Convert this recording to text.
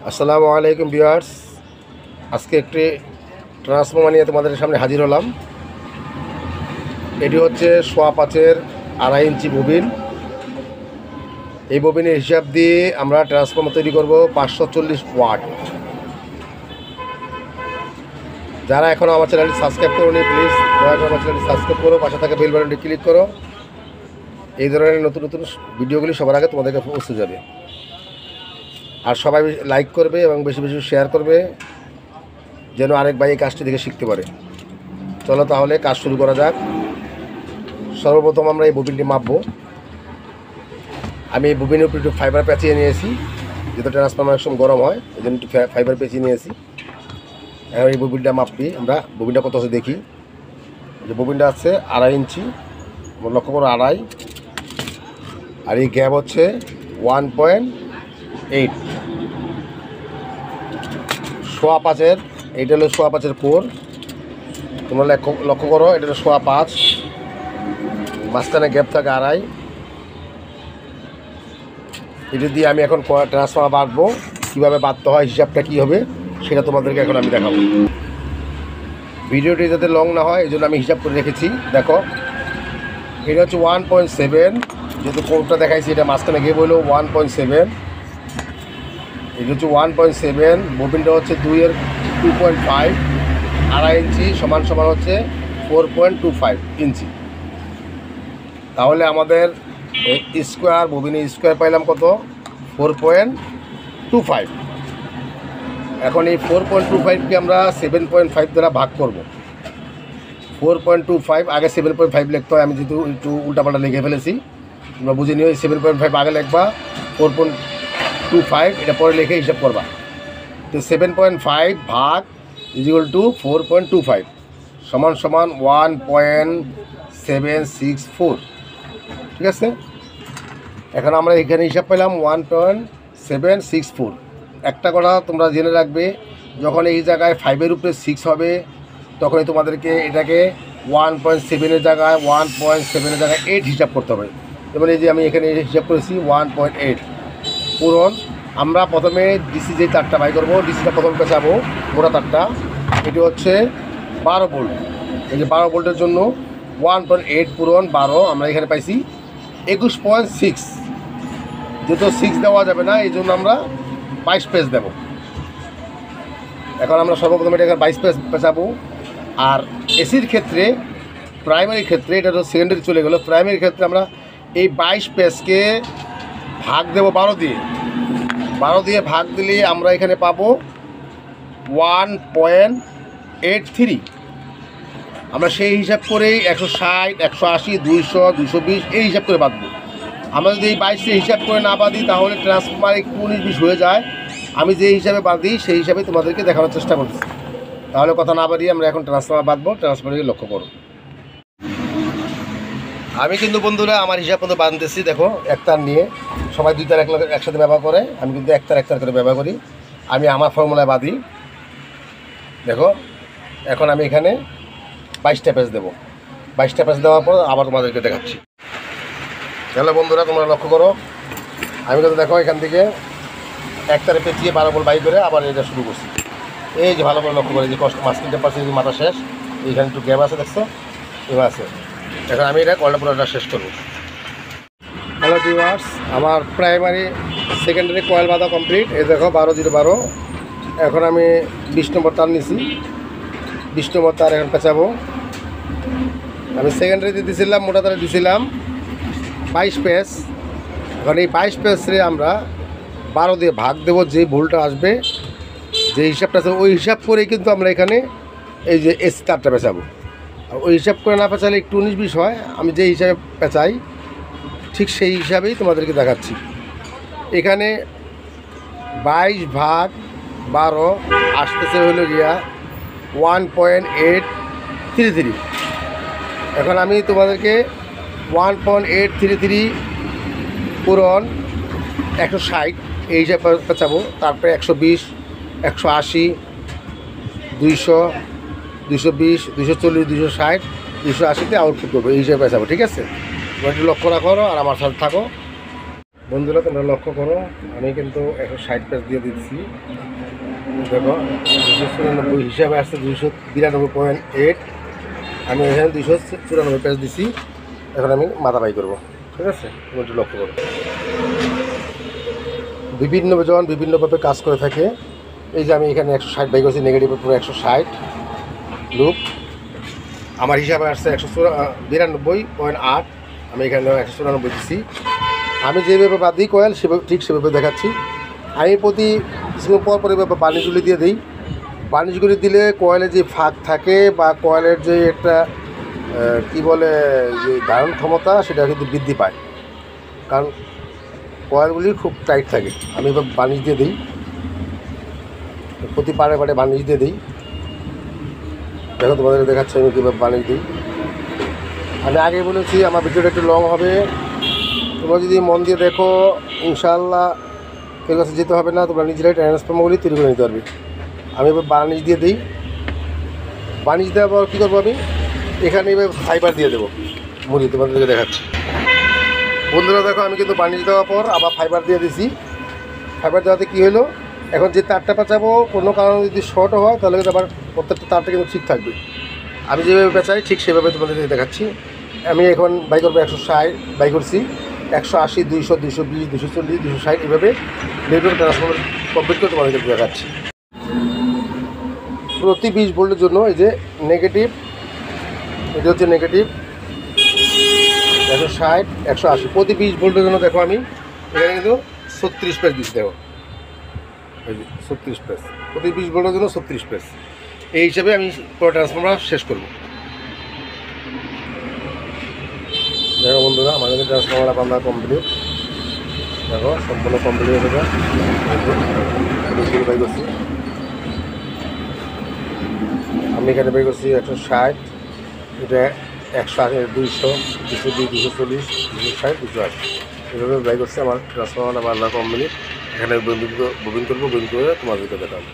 আসসালামু আলাইকুম ভিউয়ার্স, আজকে একটি ট্রান্সফর্মার নিয়ে তোমাদের সামনে হাজির হলাম। এটি হচ্ছে 5.5 ইঞ্চি ববিন। এই ববিনের হিসাব দিয়ে আমরা ট্রান্সফর্মার তৈরি করব 540 ওয়াট। যারা এখনও আমার চ্যানেলটি সাবস্ক্রাইব করোনি, প্লিজ দয়া করে আমার চ্যানেলটি সাবস্ক্রাইব করো, পাশে থাকা বেল বাটনটি ক্লিক করো। এই ধরনের নতুন নতুন ভিডিওগুলি সবার আগে তোমাদেরকে পৌঁছে যাবে। আর সবাই লাইক করবে এবং বেশি বেশি শেয়ার করবে, যেন আরেক ভাই এই কাজটি থেকে শিখতে পারে। চলো তাহলে কাজ শুরু করা যাক। সর্বপ্রথম আমরা এই ববিনটি মাপবো। আমি এই ববিনের উপর একটু ফাইবার পেঁচিয়ে নিয়েছি, যেহেতু ট্রান্সফর্মার একদম গরম হয়, এই জন্য একটু ফাইবার পেঁচিয়ে নিয়েছি। এখন এই ববিনটা মাপবি আমরা। ববিনটা কত আছে দেখি। যে ববিনটা আছে 2.5 ইঞ্চি, লক্ষ্য করো 2.5। আর এই গ্যাপ হচ্ছে 1.8। 5.5 এইটা হলো 5.5 কোর। তোমরা লক্ষ্য করো, এটা হলো 5.5, মাঝখানে গ্যাপ থাকে 2.5। এটা দিয়ে আমি এখন ট্রান্সফর্মার বাঁধবো। কীভাবে বাঁধতে হয়, হিসাবটা কী হবে, সেটা তোমাদেরকে এখন আমি দেখাবো। ভিডিওটি যাতে লং না হয় এই জন্য আমি হিসাব করে রেখেছি। দেখো, এটা হচ্ছে 1.7, যেহেতু কোরটা দেখাইছি, এটা মাঝখানে গ্যাপ হলো 1.7। এটা হচ্ছে 1.7। ববিনটা হচ্ছে 2.5, 2.5 ইঞ্চি সমান সমান হচ্ছে 4.25 ইঞ্চি। তাহলে আমাদের স্কোয়ার, ববিনের স্কোয়ার পাইলাম কত, 4.25। এখন এই 4.25কে আমরা 7.5 দ্বারা ভাগ করব। 4.25 আগে 7.5 লিখতে হয়। আমি যেহেতু একটু উল্টাপাল্টা লিখে ফেলেছি, তোমরা বুঝে নিও। 7.5 আগে লিখবা, 4.25 এটা পরে লিখে হিসাব করবা। তো 7.5 ভাগ = 4.25 সমান সমান 1.764। ঠিক আছে, এখন আমরা এখানে হিসাব পেলাম 1.764। একটা কথা তোমরা জেনে রাখবে, যখন এই জায়গায় 5-এর উপরে 6 হবে, তখনই তোমাদেরকে এটাকে 1.7-এর জায়গায় 1.7-এর জায়গায় 8 হিসাব করতে হবে। যেমন এই যে আমি এখানে হিসাব করেছি 1.8 পূরণ। আমরা প্রথমে ডিসি যে তারটা বাই করবো, ডিসিটা প্রথম পেঁচাবো, মোটা তারটা। এটি হচ্ছে 12 ভোল্ট। এই যে 12 ভোল্টের জন্য 1.8 পূরণ 12, আমরা এখানে পাইছি 21.6। যেহেতু 6 দেওয়া যাবে না, এই জন্য আমরা 22 পেজ দেব। এখন আমরা সর্বপ্রথম এটা 22 পেজ পেঁচাবো। আর এসির ক্ষেত্রে, প্রাইমারির ক্ষেত্রে, এটা তো সেকেন্ডারি চলে গেলো, প্রাইমারির ক্ষেত্রে আমরা এই 22 পেজকে ভাগ দেব 12 দিয়ে। 12 দিয়ে ভাগ দিলে আমরা এখানে পাবো 1.83। আমরা সেই হিসাব করেই 160, 180, 200, 220 এই হিসাব করে বাঁধবো। আমরা যদি এই 22 হিসাব করে না বাঁধি, তাহলে ট্রান্সফর্মার একটু 19-20 হয়ে যায়। আমি যে হিসাবে বাঁধি সেই হিসাবে তোমাদেরকে দেখানোর চেষ্টা করছি। তাহলে কথা না বাড়িয়ে আমরা এখন ট্রান্সফর্মার বাঁধবো। ট্রান্সফর্মারকে লক্ষ্য করো। আমি কিন্তু বন্ধুরা আমার হিসাব মতো বাঁধতেছি। দেখো, একতার নিয়ে, সবাই 2 তার একসাথে ব্যবহার করে, আমি কিন্তু একতার করে ব্যবহার করি। আমি আমার ফর্মুলায় বাঁধি। দেখো, এখন আমি এখানে 22টা পেজ দেবো। 22টা পেজ দেওয়ার পর আবার তোমাদেরকে দেখাচ্ছি। তাহলে বন্ধুরা তোমরা লক্ষ্য করো, আমি কিন্তু দেখো এখান থেকে একতারে পেঁচিয়ে 12 ভোল্ট বাই করে আবার এটা শুরু করছি। এই যে ভালো করে লক্ষ্য করে, যে কষ্ট মাঝখানটা পাশে যে মাথা শেষ, এইখানে একটু গ্যাপ আছে, দেখছো, এবার আছে। এখন আমি এটা কলটা পুরোটা শেষ করবো। হ্যালো ভিউয়ার্স, আমার প্রাইমারি সেকেন্ডারি কয়েল বাঁধা কমপ্লিট। এই দেখো 12-0-12। এখন আমি 20 নম্বর তার নিছি। 20 নম্বর তার এখন পেঁচাবো। আমি সেকেন্ডারিতে দিয়েছিলাম, মোটা তারে দিয়েছিলাম 22 পেজ। এখন এই 22 পেজে আমরা 12 দিয়ে ভাগ দেবো। যে ভুলটা আসবে, যে হিসাবটা আছে, ওই হিসাব করেই কিন্তু আমরা এখানে এই যে এসি তারটা পেঁচাবো। আর ওই হিসাব করে না পেঁচালে একটু 19-20 হয়। আমি যে হিসাবে পেঁচাই ঠিক সেই হিসাবেই তোমাদেরকে দেখাচ্ছি। এখানে 22 ভাগ 12 আসতেছে হলো গিয়া 1.833। এখন আমি তোমাদেরকে 1.833 পূরণ 160 এই হিসাবে পেঁচাবো। তারপরে 120, 180, 200, 220, 240, 260, 280-তে আউটপুট করবো। এই হিসাবে পেঁচাবো। ঠিক আছে, একটু লক্ষ্য রাখো আর আমার সাথে থাকো। বন্ধুরা তোমরা লক্ষ্য করো, আমি কিন্তু 160 পেজ দিয়ে দিচ্ছি। দেখো 294 হিসাবে আসছে 292.8, আমি এখানে 294 পেজ দিছি। এখন আমি মাথা বাই করবো, ঠিক আছে? তুমি একটু লক্ষ্য করো, জন বিভিন্নভাবে কাজ করে থাকে। এই যে আমি এখানে 160 বাই করছি, নেগেটিভের পুরো 160 লুপ, আমার হিসাবে আসছে 192.8, আমি এখানে 194 দিচ্ছি। আমি যেভাবে বাদ দিই কয়েল সেভাবে ঠিক সেভাবে দেখাচ্ছি। আমি প্রতি কিছুক্ষণ পর পর এভাবে বার্নিশগুলি দিয়ে দিই। বার্নিশগুলি দিলে কয়েলের যে ফাঁক থাকে বা কয়েলের যে একটা কী বলে যে ধারণ ক্ষমতা, সেটা কিন্তু বৃদ্ধি পায়, কারণ কয়েলগুলি খুব টাইট থাকে। আমি এবার বার্নিশ দিয়ে দিই, প্রতি পাড়ে বার্নিশ দিয়ে দিই। দেখো তোমাদের দেখাচ্ছি আমি কীভাবে বার্নিশ দিই। আমি আগে বলেছি আমার ভিডিওটা একটু লং হবে, তোমরা যদি মন দিয়ে দেখো ইনশাআল্লাহ কেউ কাছে যেতে হবে না, তোমরা নিজেরাই ট্রান্সফর্মারগুলি তৈরি করে নিতে পারবে। আমি এবার বার্নিশ দিয়ে দিই। বার্নিশ দেওয়ার পর কী করবো, আমি এখানে এবার ফাইবার দিয়ে দেবো মুড়ি, তোমাদেরকে দেখাচ্ছি। বন্ধুরা দেখো, আমি কিন্তু বার্নিশ দেওয়ার পর আবার ফাইবার দিয়ে দিছি। ফাইবার দেওয়াতে কী হলো, এখন যে তারটা পেঁচাবো কোনো কারণে যদি শর্টও হয় তাহলে কিন্তু আবার প্রত্যেকটা তারটা কিন্তু ঠিক থাকবে। আমি যেভাবে পেঁচাই ঠিক সেভাবে তোমাদেরকে দেখাচ্ছি। আমি এখন বাই করবো 160 বাই করছি, 180, 200, 220, 240, 260 এইভাবে নেটওয়ার্ক ট্রান্সফর্মার কমপ্লিট করে তোমাদেরকে দেখাচ্ছি। প্রতি 20 ভোল্টের জন্য এই যে নেগেটিভ, এটা হচ্ছে নেগেটিভ 160, 180, প্রতি 20 ভোল্টের জন্য দেখো আমি এখানে কিন্তু 36 পেজ দিচ্ছি। দেখো এই যে 36 পেজ, প্রতি 20 ভোল্টের জন্য 36 পেজ। এই হিসাবে আমি পুরো ট্রান্সফর্মার শেষ করব। দেখো বন্ধুরা, আমাদের ট্রান্সফর্মার বান্ধা কমপ্লিট। দেখো সম্পূর্ণ কমপ্লিট হয়ে যাবে। বাই করছি আমি এখানে বাই করছি 160, এটা 180, 200, 220, 240, 260, 280 এভাবে বাই করছি। আমার ট্রান্সফর্মার বান্ধা কমপ্লিট। এখানে ববিন করবো, ববিন করে তোমাদেরকে দেখাবো।